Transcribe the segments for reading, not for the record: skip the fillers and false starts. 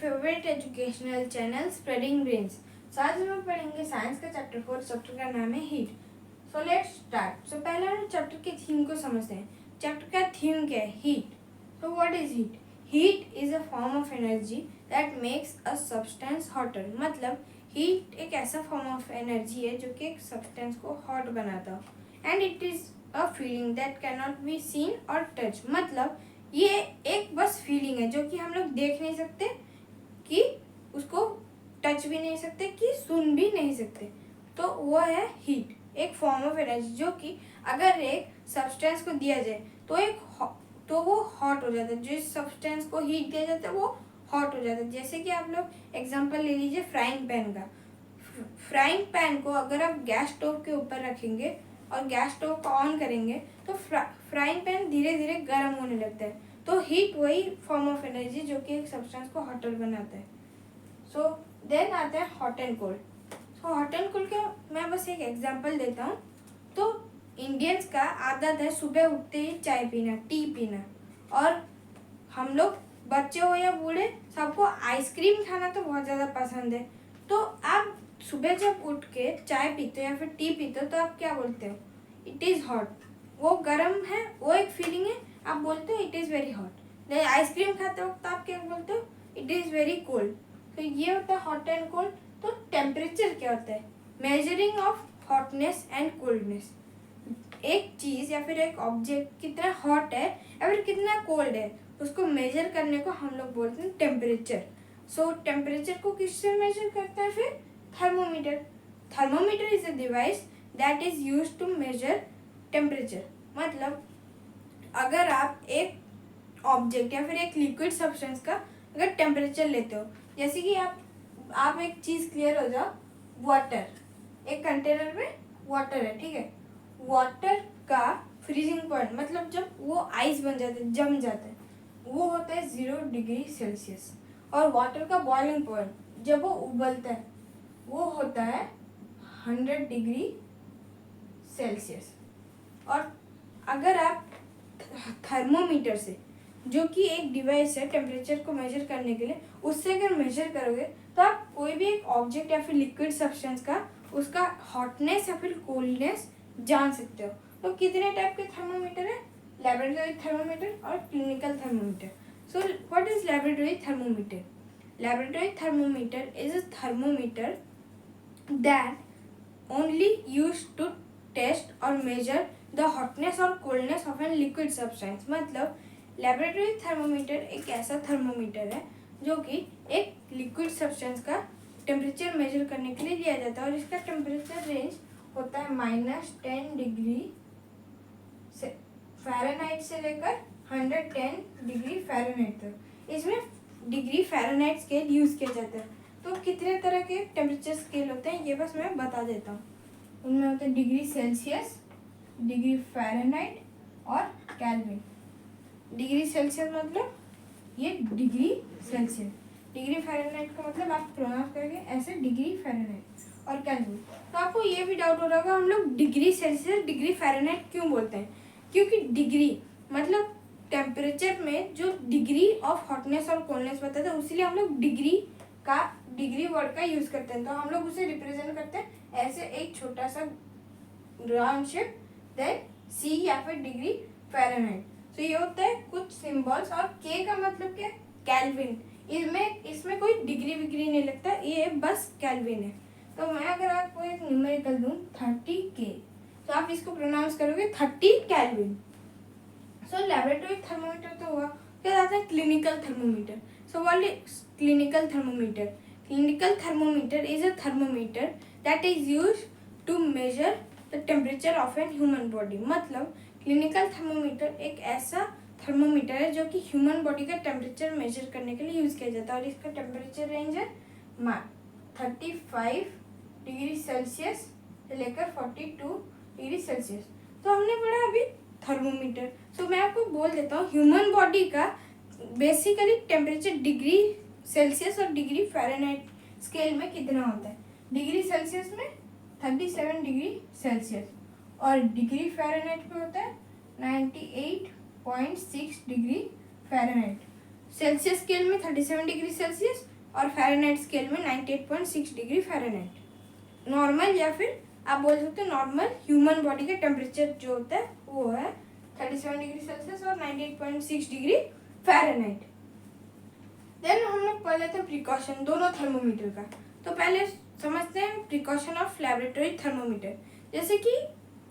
Favourite educational channel spreading brains. So आज हम पढ़ेंगे साइंस का चैप्टर 4। चैप्टर का नाम है heat. So let's start. So पहले हम चैप्टर के थीम को समझते हैं। चैप्टर का थीम क्या है? Heat. So what is heat? Heat is a form of energy that makes a substance hotter. मतलब हीट एक ऐसा फॉर्म ऑफ एनर्जी है जो कि एक सब्सटेंस को हॉट बनाता हो। And it is a feeling that can not be seen और टच। मतलब ये एक बस फीलिंग है जो कि हम लोग देख नहीं सकते, कि उसको टच भी नहीं सकते, कि सुन भी नहीं सकते। तो वो है हीट, एक फॉर्म ऑफ एनर्जी जो कि अगर एक सब्सटेंस को दिया जाए तो वो हॉट हो जाता है। जिस सब्सटेंस को हीट दिया जाता है वो हॉट हो जाता है। जैसे कि आप लोग एग्जांपल ले लीजिए फ्राइंग पैन का। फ्राइंग पैन को अगर आप गैस स्टोव के ऊपर रखेंगे और गैस स्टोव को ऑन करेंगे तो फ्राइंग पैन धीरे धीरे गर्म होने लगता है। तो हीट वही फॉर्म ऑफ एनर्जी जो कि एक सब्सटेंस को हॉटर बनाता है। सो देन आता है hot and cold. So hot and cold के मैं बस एक एग्जांपल देता हूँ। तो इंडियंस का आदत है सुबह उठते ही चाय पीना, टी पीना। और हम लोग बच्चे हो या बूढ़े, सबको आइसक्रीम खाना तो बहुत ज़्यादा पसंद है। तो आप सुबह जब उठ के चाय पीते हो या फिर टी पीते हो तो आप क्या बोलते हो? It is hot. वो गर्म है, वो एक फीलिंग है, आप बोलते हो it is very hot. Ice cream खाते वक्त आप क्या बोलते हो? It is very cold. तो ये होता है हॉट एंड कोल्ड। तो टेम्परेचर क्या होता है? Measuring of hotness and coldness. एक चीज़ या फिर एक ऑब्जेक्ट कितना हॉट है या फिर कितना कोल्ड है, उसको मेजर करने को हम लोग बोलते हैं टेम्परेचर। सो टेम्परेचर को किससे मेजर करता है फिर? Thermometer. Thermometer is a device that is used to measure temperature. मतलब अगर आप एक ऑब्जेक्ट या फिर एक लिक्विड सब्सटेंस का अगर टेम्परेचर लेते हो, जैसे कि आप एक चीज़ क्लियर हो जाओ, वाटर, एक कंटेनर में वाटर है, ठीक है। वाटर का फ्रीजिंग पॉइंट मतलब जब वो आइस बन जाता है, जम जाता है, वो होता है 0 डिग्री सेल्सियस। और वाटर का बॉइलिंग पॉइंट जब वो उबलता है वो होता है 100 डिग्री सेल्सियस। और अगर आप थर्मोमीटर से, जो कि एक डिवाइस है टेम्परेचर को मेजर करने के लिए, उससे अगर मेजर करोगे तो आप कोई भी एक ऑब्जेक्ट या फिर लिक्विड सब्सटेंस का उसका हॉटनेस या फिर कोल्डनेस जान सकते हो। तो कितने टाइप के थर्मोमीटर है? लैबोरेटरी थर्मोमीटर और clinical thermometer. So what is laboratory thermometer? Laboratory thermometer is a thermometer that only used to test or measure the hotness or coldness of a liquid substance। मतलब laboratory thermometer एक ऐसा thermometer है जो कि एक liquid substance का temperature measure करने के लिए लिया जाता है। और इसका टेम्परेचर रेंज होता है -10 डिग्री फ़ारेनहाइट से लेकर 110 डिग्री फ़ारेनहाइट तक। इसमें डिग्री फ़ारेनहाइट स्केल यूज़ किया जाता है। तो कितने तरह के टेम्परेचर स्केल होते हैं ये बस मैं बता देता हूँ। उनमें होते हैं डिग्री सेल्सियस, डिग्री फ़ारेनहाइट और केल्विन। डिग्री सेल्सियस मतलब ये डिग्री सेल्सियस, डिग्री फ़ारेनहाइट का मतलब आप प्रोनाउंस करेंगे ऐसे डिग्री फ़ारेनहाइट और केल्विन। तो आपको ये भी डाउट हो रहा होगा हम लोग डिग्री सेल्सियस डिग्री फ़ारेनहाइट क्यों बोलते हैं? क्योंकि डिग्री मतलब टेम्परेचर में जो डिग्री ऑफ हॉटनेस और कोल्डनेस बताता है, उसीलिए हम लोग डिग्री वर्ड का यूज करते हैं। तो हम लोग उसे रिप्रेजेंट करते हैं ऐसे एक छोटा सा राउंड शेप, देन सी या फिर डिग्री फ़ारेनहाइट। तो ये होता है कुछ सिंबल्स। और के का मतलब क्या? केल्विन। इसमें कोई डिग्री विग्री नहीं लगता, ये बस केल्विन है। तो मैं अगर आपको एक न्यूमेरिकल दूं 30K, तो आप इसको प्रोनाउंस करोगे 30 केल्विन। सो लैबोरेटरी थर्मोमीटर तो हुआ। फिर आता है clinical thermometer. So what is clinical thermometer? Clinical thermometer is a thermometer that is used to measure the temperature of an human body. मतलब क्लिनिकल थर्मोमीटर एक ऐसा थर्मोमीटर है जो कि ह्यूमन बॉडी का टेम्परेचर मेजर करने के लिए यूज़ किया जाता है। और इसका टेम्परेचर रेंज है 35 डिग्री सेल्सियस से लेकर 42 डिग्री सेल्सियस। तो हमने पढ़ा अभी थर्मोमीटर। सो मैं आपको बोल देता हूँ ह्यूमन बॉडी का बेसिकली टेम्परेचर डिग्री सेल्सियस और डिग्री फ़ारेनहाइट स्केल में कितना होता है। डिग्री सेल्सियस में 37 डिग्री सेल्सियस और डिग्री फ़ारेनहाइट पे होता है 98.6 डिग्री फ़ारेनहाइट। सेल्सियस स्केल में 37 डिग्री सेल्सियस और फ़ारेनहाइट स्केल में 98.6 डिग्री फ़ारेनहाइट। नॉर्मल या फिर आप बोल सकते हो नॉर्मल ह्यूमन बॉडी का टेम्परेचर जो होता है वो है 37 डिग्री सेल्सियस और 98.6 डिग्री फ़ारेनहाइट। देन हम लोग पढ़ लेते हैं प्रिकॉशन दोनों थर्मोमीटर का। तो पहले समझते हैं प्रिकॉशन ऑफ लैबोरेटरी थर्मोमीटर। जैसे कि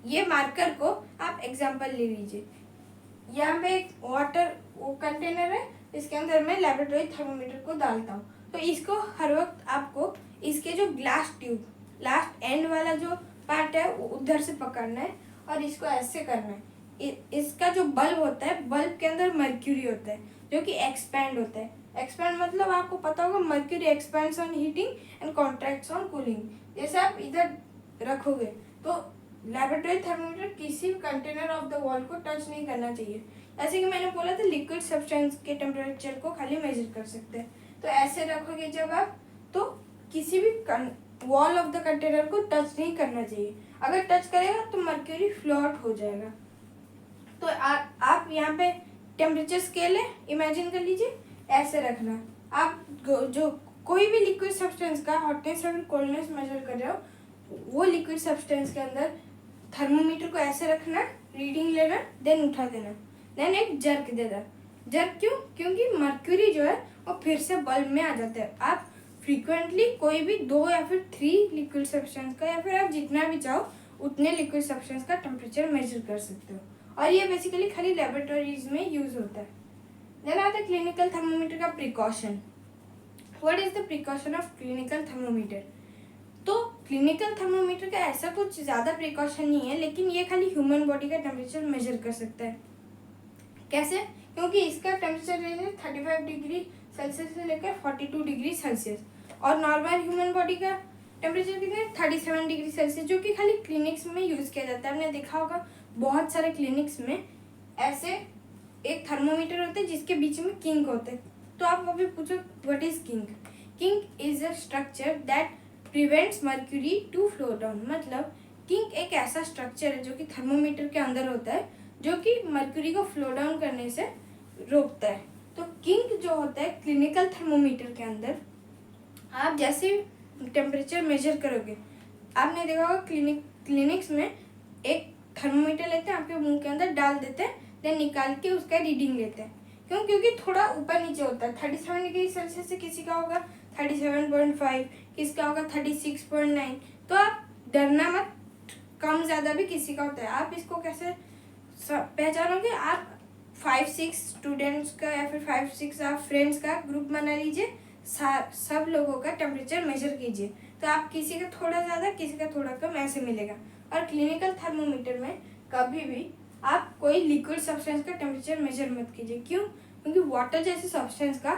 ये मार्कर को आप एग्जांपल ले लीजिए, यहाँ पे एक वाटर वो कंटेनर है, इसके अंदर मैं लैबोरेटरी थर्मोमीटर को डालता हूँ। तो इसको हर वक्त आपको इसके जो ग्लास ट्यूब लास्ट एंड वाला जो पार्ट है वो उधर से पकड़ना है और इसको ऐसे करना है। इसका जो बल्ब होता है, बल्ब के अंदर मर्क्यूरी होता है जो कि एक्सपैंड होता है। एक्सपैंड मतलब आपको पता होगा mercury expands on heating and contracts on cooling. जैसे आप इधर रखोगे तो लैबोरेटरी थर्मोमीटर किसी भी कंटेनर ऑफ द वॉल को टच नहीं करना चाहिए। ऐसे कि मैंने बोला था लिक्विड सब्सटेंस के टेम्परेचर को खाली मेजर कर सकते हैं। तो ऐसे रखोगे जब आप, तो किसी भी वॉल ऑफ द कंटेनर को टच नहीं करना चाहिए। अगर टच करेगा तो मर्क्यूरी फ्लोट हो जाएगा। तो आप यहाँ पे टेम्परेचर स्केल है, इमेजिन कर लीजिए, ऐसे रखना। आप जो कोई भी लिक्विड सब्सटेंस का हॉटनेस और कोल्डनेस मेजर कर रहे हो, वो लिक्विड सब्सटेंस के अंदर थर्मोमीटर को ऐसे रखना, रीडिंग लेना, देन उठा देना, देन एक जर्क देना। जर्क क्यों? क्योंकि मर्क्यूरी जो है वो फिर से बल्ब में आ जाता है। आप फ्रीक्वेंटली कोई भी 2 या फिर 3 लिक्विड सब्सटेंस का या फिर आप जितना भी चाहो उतने लिक्विड सब्सटेंस का टेम्परेचर मेजर कर सकते हो। और ये बेसिकली खाली लेबोरेटरीज में यूज होता है। देन आता है क्लिनिकल थर्मोमीटर का precaution. What is the precaution of clinical thermometer? तो क्लिनिकल थर्मोमीटर का ऐसा कुछ ज़्यादा प्रिकॉशन नहीं है, लेकिन ये खाली ह्यूमन बॉडी का टेम्परेचर मेजर कर सकता है। कैसे? क्योंकि इसका टेम्परेचर रेंज है 35 डिग्री सेल्सियस से लेकर 42 डिग्री सेल्सियस और नॉर्मल ह्यूमन बॉडी का टेम्परेचर कितना है 37 डिग्री सेल्सियस, जो कि खाली क्लिनिक्स में यूज़ किया जाता है। आपने देखा होगा बहुत सारे क्लिनिक्स में ऐसे एक थर्मोमीटर होता है जिसके बीच में किंग होता है। तो आप अभी पूछो what is kink? Kink is a structure that prevents mercury to flow down. मतलब किंग एक ऐसा स्ट्रक्चर है जो कि थर्मोमीटर के अंदर होता है, जो कि मर्क्यूरी को फ्लो डाउन करने से रोकता है। तो किंग जो होता है क्लिनिकल थर्मोमीटर के अंदर, आप जैसे टेम्परेचर मेजर करोगे, आपने देखा होगा क्लिनिक्स में एक थर्मोमीटर लेते हैं, आपके मुंह के अंदर डाल देते हैं, देन निकाल के उसका रीडिंग लेते हैं। क्यों? क्योंकि थोड़ा ऊपर नीचे होता है। 37 डिग्री सेल्सियस से किसी का होगा 37.5, किसका होगा 36.9। तो आप डरना मत, कम ज़्यादा भी किसी का होता है। आप इसको कैसे पहचानोगे? आप 5-6 स्टूडेंट्स का या फिर 5-6 आप फ्रेंड्स का ग्रुप बना लीजिए, सब लोगों का टेम्परेचर मेजर कीजिए, तो आप किसी का थोड़ा ज़्यादा किसी का थोड़ा कम ऐसे मिलेगा। और क्लिनिकल थर्मोमीटर में कभी भी आप कोई लिक्विड सब्सटेंस का टेम्परेचर मेजर मत कीजिए। क्यों? क्योंकि वाटर जैसे सब्सटेंस का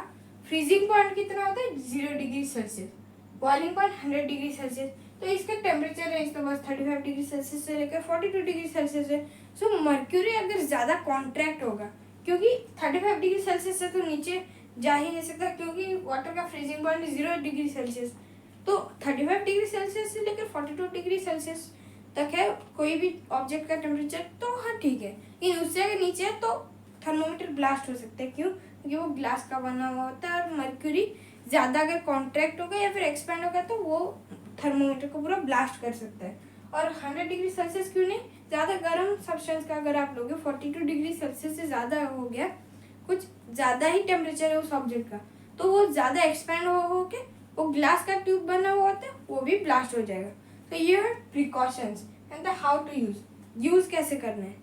फ्रीजिंग पॉइंट कितना होता है 0 degree Celsius, boiling point 100 degree Celsius. तो इसका टेम्परेचर रेंज तो बस 35 डिग्री सेल्सियस से लेकर 42 डिग्री सेल्सियस है। सो मर्क्यूरी अगर ज़्यादा कॉन्ट्रैक्ट होगा, क्योंकि 35 डिग्री सेल्सियस से तो नीचे जा ही नहीं सकता, क्योंकि वाटर का फ्रीजिंग पॉइंट 0 डिग्री सेल्सियस। तो 35 डिग्री सेल्सियस से लेकर 42 डिग्री सेल्सियस तक है कोई भी ऑब्जेक्ट का टेम्परेचर, तो हाँ ठीक है। लेकिन उससे अगर नीचे है तो थर्मोमीटर ब्लास्ट हो सकता है। क्यों? क्योंकि वो ग्लास का बना हुआ होता है और मर्क्यूरी ज़्यादा अगर कॉन्ट्रैक्ट होगा या फिर एक्सपैंड होगा तो वो थर्मोमीटर को पूरा ब्लास्ट कर सकता है। और 100 डिग्री सेल्सियस क्यों नहीं, ज़्यादा गर्म सब्सटेंस का अगर आप लोगे 42 डिग्री सेल्सियस से ज़्यादा हो गया, कुछ ज़्यादा ही टेम्परेचर है उस ऑब्जेक्ट का, तो वो ज़्यादा एक्सपैंड हो के वो ग्लास का ट्यूब बना हुआ होता है, वो भी ब्लास्ट हो जाएगा। तो ये है precautions and the how to use कैसे करना है।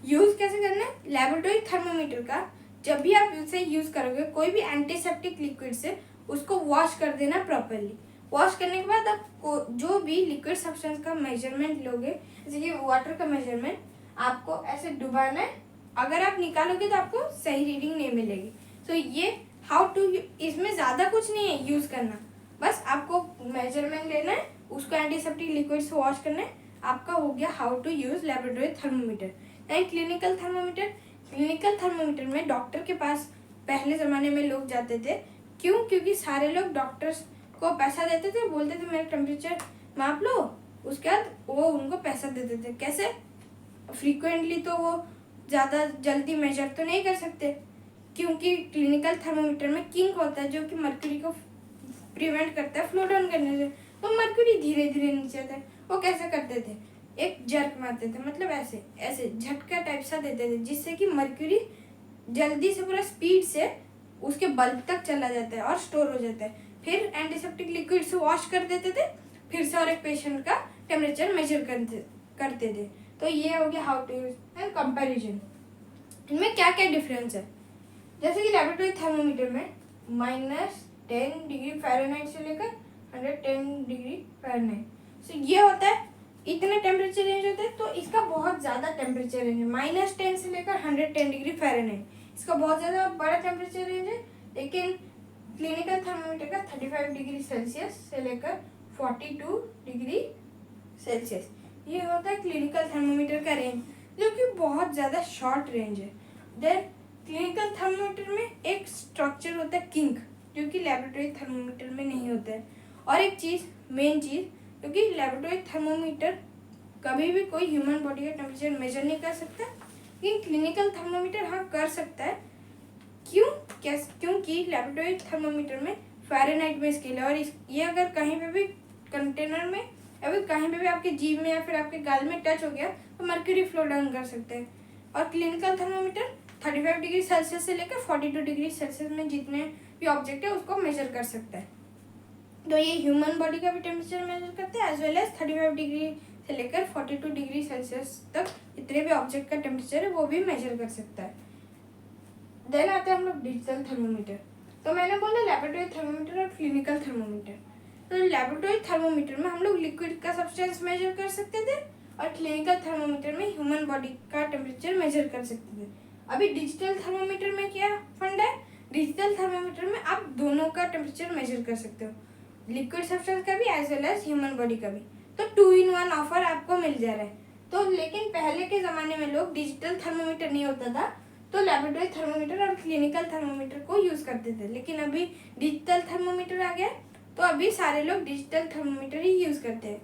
यूज़ कैसे करना है लैबोरेटरी थर्मोमीटर का? जब भी आप उसे यूज़ करोगे कोई भी एंटीसेप्टिक लिक्विड से उसको वॉश कर देना प्रॉपरली। वॉश करने के बाद आप जो भी लिक्विड सब्सटेंस का मेजरमेंट लोगे, जैसे कि वाटर का मेजरमेंट, आपको ऐसे डुबाना है। अगर आप निकालोगे तो आपको सही रीडिंग नहीं मिलेगी। तो ये हाउ टू, इसमें ज़्यादा कुछ नहीं है यूज़ करना, बस आपको मेजरमेंट लेना है, उसको एंटीसेप्टिक लिक्विड से वॉश करना है, आपका हो गया how to use laboratory thermometer. And clinical thermometer, clinical thermometer में डॉक्टर के पास पहले ज़माने में लोग जाते थे। क्यों? क्योंकि सारे लोग डॉक्टर्स को पैसा देते थे, बोलते थे मेरा टेम्परेचर माप लो, उसके बाद वो उनको पैसा देते थे। कैसे? फ्रीक्वेंटली तो वो ज़्यादा जल्दी मेजर तो नहीं कर सकते, क्योंकि क्लिनिकल थर्मोमीटर में किंक होता है जो कि मर्क्यूरी को प्रिवेंट करता है फ्लो डाउन करने से, तो मर्क्यूरी धीरे धीरे नीचे आता है। वो कैसे करते थे, एक जर्क मारते थे, मतलब ऐसे ऐसे झटका टाइप सा देते थे, जिससे कि मर्क्यूरी जल्दी से पूरा स्पीड से उसके बल्ब तक चला जाता है और स्टोर हो जाता है। फिर एंटीसेप्टिक लिक्विड से वॉश कर देते थे, फिर से और एक पेशेंट का टेम्परेचर मेजर करते थे। तो ये हो गया how to use and comparison. इनमें क्या क्या डिफरेंस है, जैसे कि लेबोरेटरी थर्मोमीटर में -10 डिग्री फ़ारेनहाइट से लेकर 110 डिग्री फ़ारेनहाइट, सो ये होता है, इतने टेम्परेचर रेंज होते हैं। तो इसका बहुत ज़्यादा टेम्परेचर रेंज है, -10 से लेकर 110 डिग्री फ़ारेनहाइट, इसका बहुत ज़्यादा बड़ा टेम्परेचर रेंज है। लेकिन क्लिनिकल थर्मोमीटर का 35 डिग्री सेल्सियस से लेकर 42 डिग्री सेल्सियस, ये होता है क्लिनिकल थर्मोमीटर का रेंज, जो कि बहुत ज़्यादा शॉर्ट रेंज है। देन क्लिनिकल थर्मोमीटर में एक स्ट्रक्चर होता है किंक, जो कि लेबोरेटरी थर्मोमीटर में नहीं होता है। और एक चीज़, मेन चीज़, क्योंकि लेबोरेटरी थर्मोमीटर कभी भी कोई ह्यूमन बॉडी का टेम्परेचर मेजर नहीं कर सकता, लेकिन क्लिनिकल थर्मोमीटर हाँ कर सकता है। क्योंकि लेबोरेटरी थर्मोमीटर में फ़ारेनहाइट में स्केल है, और ये अगर कहीं पे भी कंटेनर में या फिर कहीं पे भी आपके जीभ में या फिर आपके गाल में टच हो गया तो मर्क्यूरी फ्लो डाउन कर सकते हैं। और क्लिनिकल थर्मोमीटर 35 डिग्री सेल्सियस से लेकर 42 डिग्री सेल्सियस में जितने भी ऑब्जेक्ट है उसको मेजर कर सकता है। तो ये ह्यूमन बॉडी का भी टेम्परेचर मेजर करते हैं, एज वेल एज 35 डिग्री से लेकर 42 डिग्री सेल्सियस तक जितने भी ऑब्जेक्ट का टेम्परेचर है वो भी मेजर कर सकता है। देन आते हैं हम लोग डिजिटल थर्मोमीटर। तो मैंने बोला लेबोरेटरी थर्मोमीटर और क्लिनिकल थर्मोमीटर। तो लेबोरेटरी थर्मोमीटर में हम लोग लिक्विड का सब्सटेंस मेजर कर सकते थे, और क्लिनिकल थर्मोमीटर में ह्यूमन बॉडी का टेम्परेचर मेजर कर सकते थे। अभी डिजिटल थर्मोमीटर में क्या फंड है, डिजिटल थर्मोमीटर में आप दोनों का टेम्परेचर मेजर कर सकते हो, लिक्विड सब्सटेंस का भी as well as human body का भी। तो 2-in-1 ऑफर आपको मिल जा रहा है। तो लेकिन पहले के ज़माने में लोग डिजिटल थर्मोमीटर नहीं होता था, तो लेबोरेटरी थर्मोमीटर और क्लिनिकल थर्मोमीटर को यूज़ करते थे। लेकिन अभी डिजिटल थर्मोमीटर आ गया, तो अभी सारे लोग डिजिटल थर्मोमीटर ही यूज़ करते हैं।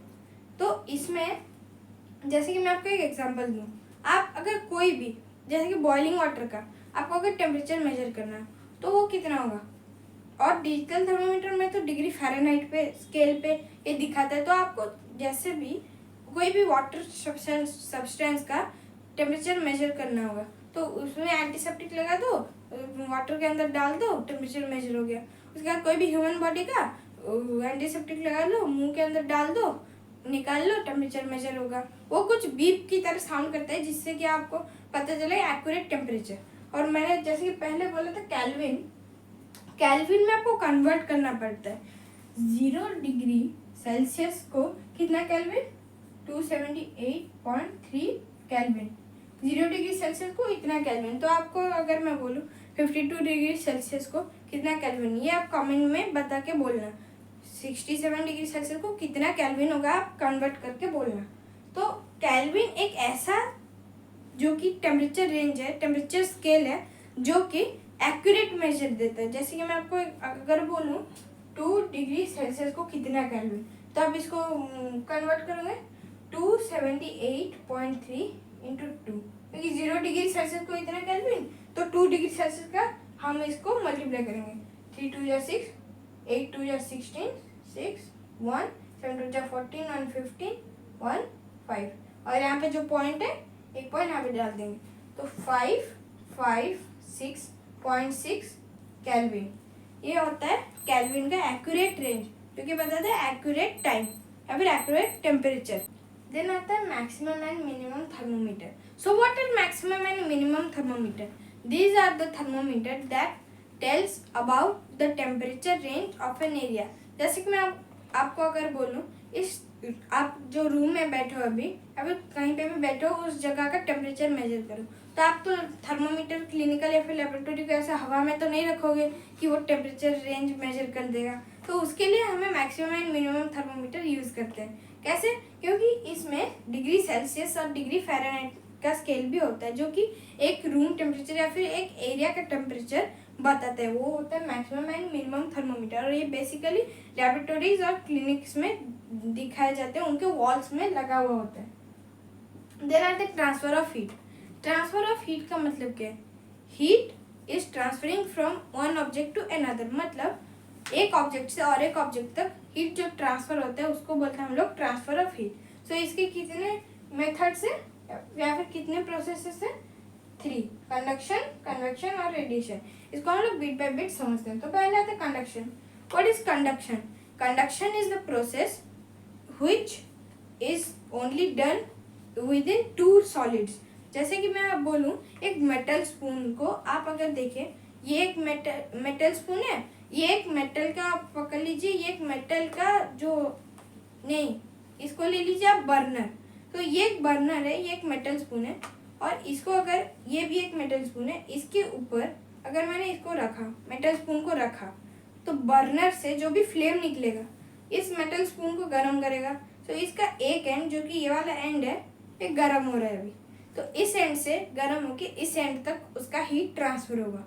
तो इसमें जैसे कि मैं आपको एक एग्जांपल दूँ, आप अगर कोई भी, जैसे कि बॉइलिंग वाटर का आपको अगर टेम्परेचर मेजर करना है तो वो कितना होगा, और डिजिटल थर्मोमीटर में तो डिग्री फ़ारेनहाइट पे स्केल पे ये दिखाता है। तो आपको जैसे भी कोई भी वाटर सब्सटेंस का टेम्परेचर मेजर करना होगा तो उसमें एंटीसेप्टिक लगा दो, वाटर के अंदर डाल दो, टेम्परेचर मेजर हो गया। उसके बाद कोई भी ह्यूमन बॉडी का एंटीसेप्टिक लगा लो, मुंह के अंदर डाल दो, निकाल लो, टेम्परेचर मेजर होगा। वो कुछ बीप की तरह साउंड करता है, जिससे कि आपको पता चले एक्यूरेट टेम्परेचर। और मैंने जैसे कि पहले बोला था कैल्विन में आपको कन्वर्ट करना पड़ता है। 0 डिग्री सेल्सियस को कितना कैल्विन, 278.3 कैल्विन। 0 डिग्री सेल्सियस को इतना कैल्विन। तो आपको अगर मैं बोलूँ 52 डिग्री सेल्सियस को कितना कैल्विन, ये आप कमेंट में बता के बोलना। 67 डिग्री सेल्सियस को कितना कैल्विन होगा आप कन्वर्ट करके बोलना। तो कैल्विन एक ऐसा जो कि टेम्परेचर रेंज है, टेम्परेचर स्केल है, जो कि एक्यूरेट मेजर देता है। जैसे कि मैं आपको अगर बोलूँ 2 डिग्री सेल्सियस को कितना कैल्विन, तो आप इसको कन्वर्ट करोगे 278.3 इंटू 2, क्योंकि 0 डिग्री सेल्सियस को इतना कैल्विन, तो 2 डिग्री सेल्सियस का हम इसको मल्टीप्लाई करेंगे। 3 2 या 6, 8 2 या 16, 6 1, 7 2 या 14, 1 15, 1 5, और यहाँ पे जो पॉइंट है एक पॉइंट यहाँ पे डाल देंगे, तो 556.6 कैल्विन। ये होता है कैल्विन का एक्यूरेट रेंज, जो कि बताता है एक्यूरेट टाइम या फिर एक्यूरेट टेम्परेचर। देन आता है maximum and minimum thermometer. So what is maximum and minimum thermometer? These are the thermometer that tells about the temperature range of an area. जैसे कि मैं आपको अगर बोलूँ, इस आप जो रूम में बैठे हो अभी या फिर कहीं पे भी बैठे हो, उस जगह का टेम्परेचर मेजर करो, तो आप तो थर्मोमीटर क्लिनिकल या फिर लेबोरेटरी को ऐसा हवा में तो नहीं रखोगे कि वो टेम्परेचर रेंज मेजर कर देगा। तो उसके लिए हमें maximum and minimum thermometer use करते हैं। कैसे? क्योंकि इसमें डिग्री सेल्सियस और डिग्री फ़ारेनहाइट का स्केल भी होता है, जो कि एक रूम टेम्परेचर या फिर एक एरिया का टेम्परेचर बताते हैं। वो होता है मैक्सिमम एंड मिनिमम थर्मोमीटर, और ये बेसिकली लैबोरेटरीज और क्लिनिक्स में दिखाए जाते हैं, उनके वॉल्स में लगा हुआ होता है। There are the transfer of heat. Transfer of heat का मतलब क्या है? Heat is transferring from one object to another, मतलब एक ऑब्जेक्ट से और एक ऑब्जेक्ट तक हीट जो ट्रांसफर होता है उसको बोलते हैं हम लोग ट्रांसफर ऑफ हीट। सो इसके कितने मेथड से या फिर कितने प्रोसेसेस है? 3, कंडक्शन, कन्वेक्शन और रेडिएशन। इसको हम लोग बिट बाय बिट समझते हैं। तो पहले आता है conduction. What is conduction? Conduction is the process which is only done with in 2 solids. जैसे कि मैं अब बोलूँ, एक मेटल स्पून को आप अगर देखें, ये एक मेटल स्पून है, ये एक मेटल का पकड़ लीजिए, ये एक मेटल का जो नहीं, इसको ले लीजिए आप बर्नर। तो ये एक बर्नर है, ये एक मेटल स्पून है, और इसको अगर, ये भी एक मेटल स्पून है, इसके ऊपर अगर मैंने इसको रखा, मेटल स्पून को रखा, तो बर्नर से जो भी फ्लेम निकलेगा इस मेटल स्पून को गर्म करेगा। तो इसका एक एंड, जो कि ये वाला एंड है, ये गर्म हो रहा है अभी, तो इस एंड से गर्म होके इस एंड तक उसका हीट ट्रांसफर होगा।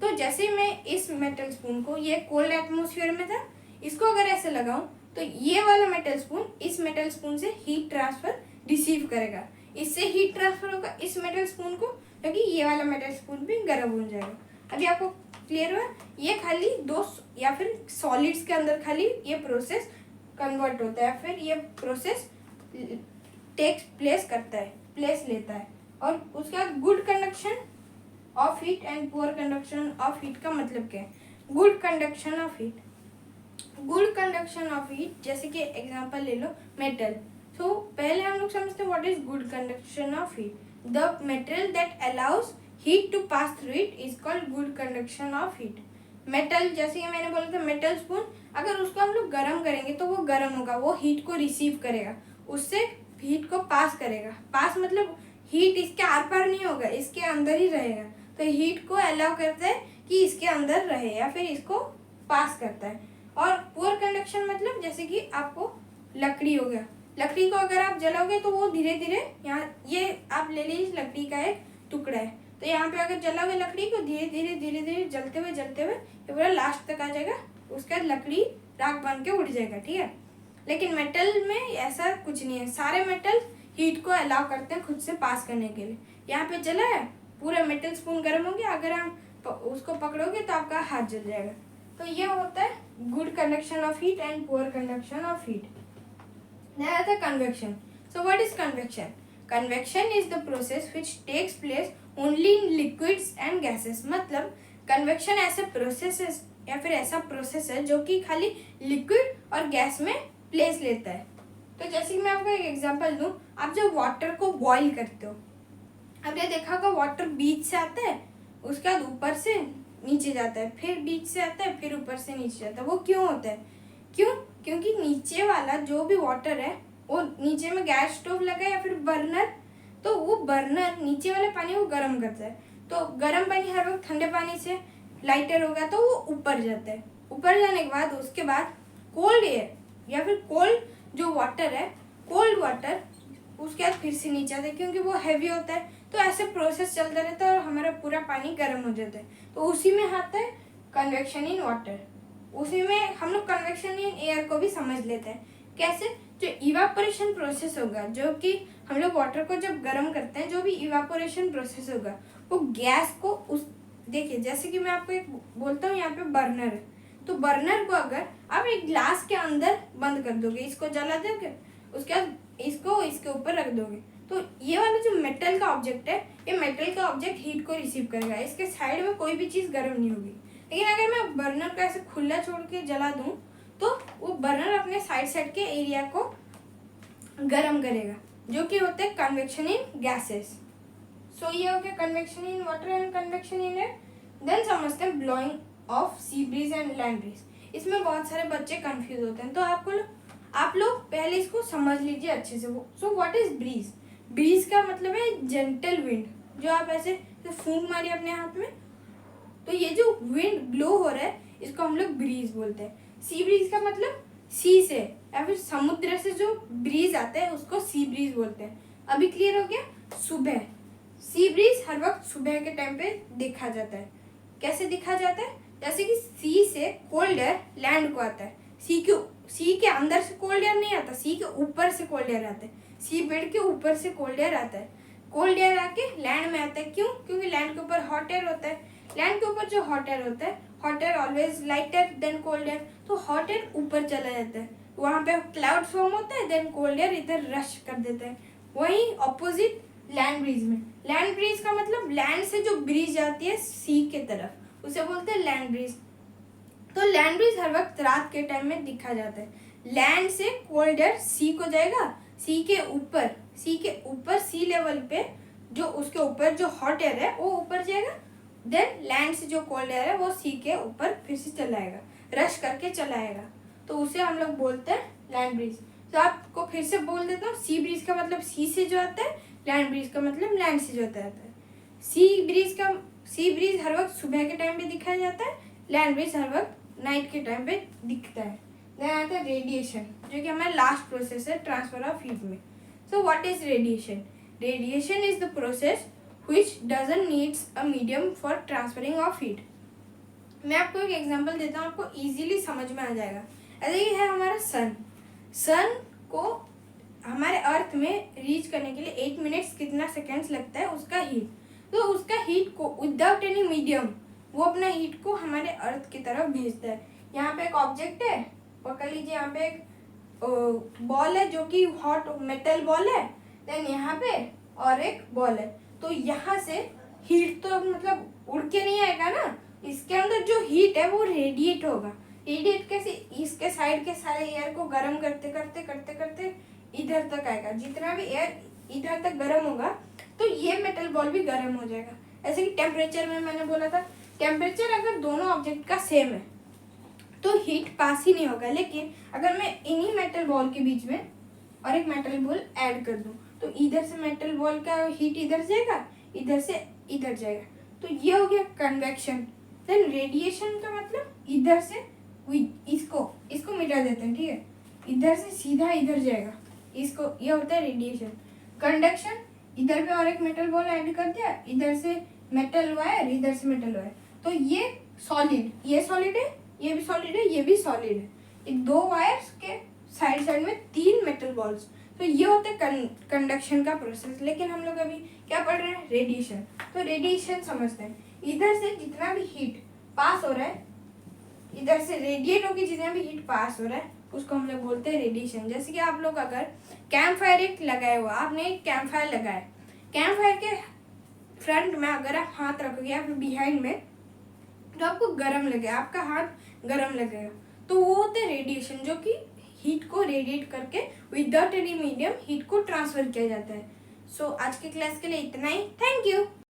तो जैसे मैं इस मेटल स्पून को, ये कोल्ड एटमॉस्फेयर में था, इसको अगर ऐसे लगाऊं तो ये वाला मेटल स्पून इस मेटल स्पून से हीट ट्रांसफर रिसीव करेगा, इससे हीट ट्रांसफर होगा इस मेटल स्पून को, क्योंकि ये वाला मेटल स्पून भी गर्म हो जाएगा। अभी आपको क्लियर हुआ? ये खाली 2 या फिर सॉलिड्स के अंदर खाली ये प्रोसेस कन्वर्ट होता है, फिर ये प्रोसेस टेक्स प्लेस करता है, प्लेस लेता है। और उसके बाद good conduction of heat and poor conduction of heat का मतलब क्या है? Good conduction of heat, good conduction of heat, जैसे कि एग्जांपल ले लो मेटल। तो पहले हम लोग समझते हैं what is good conduction of heat. The material that allows heat to pass through it is called good conduction of heat. Metal, जैसे कि मैंने बोला था मेटल स्पून, अगर उसको हम लोग गर्म करेंगे तो वो गर्म होगा, वो हीट को रिसीव करेगा, उससे हीट को पास करेगा। पास मतलब हीट इसके आर पार नहीं होगा, इसके अंदर ही रहेगा। तो हीट को अलाउ करता है कि इसके अंदर रहे या फिर इसको पास करता है। और पुअर कंडक्शन मतलब जैसे कि आपको लकड़ी हो गया, लकड़ी को अगर आप जलाओगे तो वो धीरे धीरे, यहाँ ये आप ले लीजिए लकड़ी का एक टुकड़ा है, तो यहाँ पे अगर जलाओगे लकड़ी को धीरे धीरे धीरे धीरे जलते हुए ये पूरा लास्ट तक आ जाएगा, उसके बाद लकड़ी राख बन के उड़ जाएगा, ठीक है। लेकिन मेटल में ऐसा कुछ नहीं है, सारे मेटल हीट को अलाउ करते हैं खुद से पास करने के लिए। यहाँ पे जला है, पूरा मेटल स्पून गर्म हो गया, अगर हम उसको पकड़ोगे तो आपका हाथ जल जाएगा। तो ये होता है good conduction of heat and poor conduction of heat. Then आता है convection. So what is convection? Convection is the process which takes place only in liquids and gases. मतलब convection ऐसा process है या फिर ऐसा प्रोसेस है जो कि खाली लिक्विड और गैस में प्लेस लेता है। तो जैसे कि मैं आपको एक एग्जांपल दूं, आप जब वाटर को बॉईल करते हो, आपने देखा होगा वाटर बीच से आता है, उसके बाद ऊपर से नीचे जाता है, फिर बीच से आता है, फिर ऊपर से नीचे जाता है। वो क्यों होता है? क्यों? क्योंकि नीचे वाला जो भी वाटर है वो नीचे में गैस स्टोव लगा है या फिर बर्नर, तो वो बर्नर नीचे वाले पानी को गर्म करता है। तो गर्म पानी हर वक्त ठंडे पानी से लाइटर होगा तो वो ऊपर जाता है। ऊपर जाने के बाद उसके बाद कोल्ड एयर या फिर कोल्ड जो वाटर है, कोल्ड वाटर उसके बाद फिर से नीचे आता है, क्योंकि वो हैवी होता है। तो ऐसे प्रोसेस चलता रहता है और हमारा पूरा पानी गर्म हो जाता है। तो उसी में आता है कन्वेक्शन इन वाटर। उसी में हम लोग कन्वेक्शन इन एयर को भी समझ लेते हैं। कैसे? जो इवापोरेशन प्रोसेस होगा, जो कि हम लोग वाटर को जब गर्म करते हैं, जो भी इवापोरेशन प्रोसेस होगा वो गैस को उस, देखिए जैसे कि मैं आपको एक बोलता हूँ, यहाँ पे बर्नर है, तो बर्नर को अगर आप एक ग्लास के अंदर बंद कर दोगे, इसको जला दोगे, उसके बाद इसको इसके ऊपर रख दोगे, तो ये वाला जो मेटल का ऑब्जेक्ट है, ये मेटल का ऑब्जेक्ट हीट को रिसीव करेगा, इसके साइड में कोई भी चीज़ गर्म नहीं होगी। लेकिन अगर मैं बर्नर को ऐसे खुला छोड़ के जला दूं तो वो बर्नर अपने साइड के एरिया को गर्म करेगा, जो कि होते हैं कन्वेक्शन इन गैसेस। सो ये हो गया convection in water and convection in air. Then समझते हैं blowing of sea breeze and land breeze. इसमें बहुत सारे बच्चे कंफ्यूज होते हैं, तो आप लोग पहले इसको समझ लीजिए अच्छे से। So what is breeze? Breeze का मतलब है जेंटल विंड, जो आप ऐसे फूंक मारिए अपने हाथ में, तो ये जो विंड ब्लो हो रहा है इसको हम लोग ब्रीज बोलते हैं। सी ब्रीज का मतलब सी से या फिर समुद्र से जो ब्रीज आता है उसको सी ब्रीज बोलते हैं। अभी क्लियर हो गया? सुबह सी ब्रीज हर वक्त सुबह के टाइम पे देखा जाता है। कैसे दिखा जाता है? जैसे कि सी से कोल्ड एयर लैंड को आता है, सी के अंदर से कोल्ड एयर नहीं आता, सी के ऊपर से कोल्ड एयर आता है, सी बेड के ऊपर से कोल्ड एयर आता है। कोल्ड एयर आके लैंड में आता है। क्यों? क्योंकि लैंड के ऊपर हॉट एयर होता है। लैंड के ऊपर जो हॉट एयर होता है, hot air always lighter than cold air, तो हॉट एयर ऊपर चला जाता है, वहाँ पे क्लाउड फॉर्म होता है, देन कोल्ड एयर इधर रश कर देता है। वहीं ऑपोजिट लैंड ब्रीज में, लैंड ब्रीज का मतलब लैंड से जो ब्रीज जाती है सी के तरफ, उसे बोलते हैं लैंड ब्रीज। तो लैंड ब्रीज हर वक्त रात के टाइम में दिखा जाता है। लैंड से कोल्ड एयर सी को जाएगा, सी के ऊपर सी लेवल पे जो उसके ऊपर जो हॉट एयर है वो ऊपर जाएगा, देन लैंड से जो कोल्ड एयर है वो सी के ऊपर फिर से चलाएगा, रश करके चलाएगा, तो उसे हम लोग बोलते हैं लैंड ब्रीज। तो आपको फिर से बोल देता हूँ, सी ब्रीज का मतलब सी से जो आता है, लैंड ब्रीज का मतलब लैंड से जो आता है। सी ब्रीज हर वक्त सुबह के टाइम पे दिखाया जाता है, लैंड ब्रीज हर वक्त नाइट के टाइम पे दिखता है। देन आता है रेडिएशन, जो कि हमारा लास्ट प्रोसेस है ट्रांसफर ऑफ हीट में। सो what is radiation? Radiation is the process which doesn't needs a medium for transferring of heat। मैं आपको एक एग्जांपल देता हूँ, आपको इजीली समझ में आ जाएगा। ऐसे ही है हमारा सन को हमारे अर्थ में रीच करने के लिए 8 मिनट्स कितना सेकेंड्स लगता है उसका हीट, तो उसका हीट को विदाउट एनी मीडियम वो अपना हीट को हमारे अर्थ की तरफ भेजता है। यहाँ पे एक ऑब्जेक्ट है, पकड़ लीजिए, यहाँ पे एक बॉल है जो कि हॉट मेटल बॉल है, देन यहाँ पे और एक बॉल है, तो यहाँ से हीट तो मतलब उड़ के नहीं आएगा ना, इसके अंदर जो हीट है वो रेडिएट होगा। रेडिएट कैसे? इसके साइड के सारे एयर को गर्म करते करते करते करते इधर तक आएगा, जितना भी एयर इधर तक गर्म होगा तो ये मेटल बॉल भी गर्म हो जाएगा। ऐसे कि टेम्परेचर में मैंने बोला था, टेम्परेचर अगर दोनों ऑब्जेक्ट का सेम है तो हीट पास ही नहीं होगा, लेकिन अगर मैं इन्हीं मेटल बॉल के बीच में और एक मेटल बॉल ऐड कर दूं तो इधर से मेटल बॉल का हीट इधर जाएगा, इधर से इधर जाएगा, तो ये हो गया कन्वेक्शन। देन रेडिएशन का मतलब इधर से इसको मिटा देते हैं, ठीक है, इधर से सीधा इधर जाएगा, इसको ये होता है रेडिएशन। कंडक्शन, इधर पे और एक मेटल बॉल ऐड कर दिया, इधर से मेटल वायर, इधर से मेटल वायर, तो ये सॉलिड है, ये भी सॉलिड है, ये भी सॉलिड है, ये दो वायर्स के साइड साइड में 3 मेटल बॉल्स, तो ये होता है कंडक्शन का प्रोसेस। लेकिन हम लोग अभी क्या पढ़ रहे हैं? रेडिएशन। तो रेडिएशन समझते हैं, इधर से जितना भी हीट पास हो रहा है, इधर से रेडिएट होकर जितना भी हीट पास हो रहा है उसको हम लोग बोलते हैं रेडिएशन। जैसे कि आप लोग अगर कैंप फायर एक लगाया हुआ, आपने एक कैंप फायर लगाया, कैंप फायर के फ्रंट में अगर आप हाथ रखोगे या फिर बिहाइंड में, तो आपको गर्म लगेगा, आपका हाथ गर्म लगेगा, तो वो होते हैं रेडिएशन, जो कि हीट को रेडिएट करके विदाउट एनी मीडियम हीट को ट्रांसफर किया जाता है। सो आज के क्लास के लिए इतना ही। Thank you.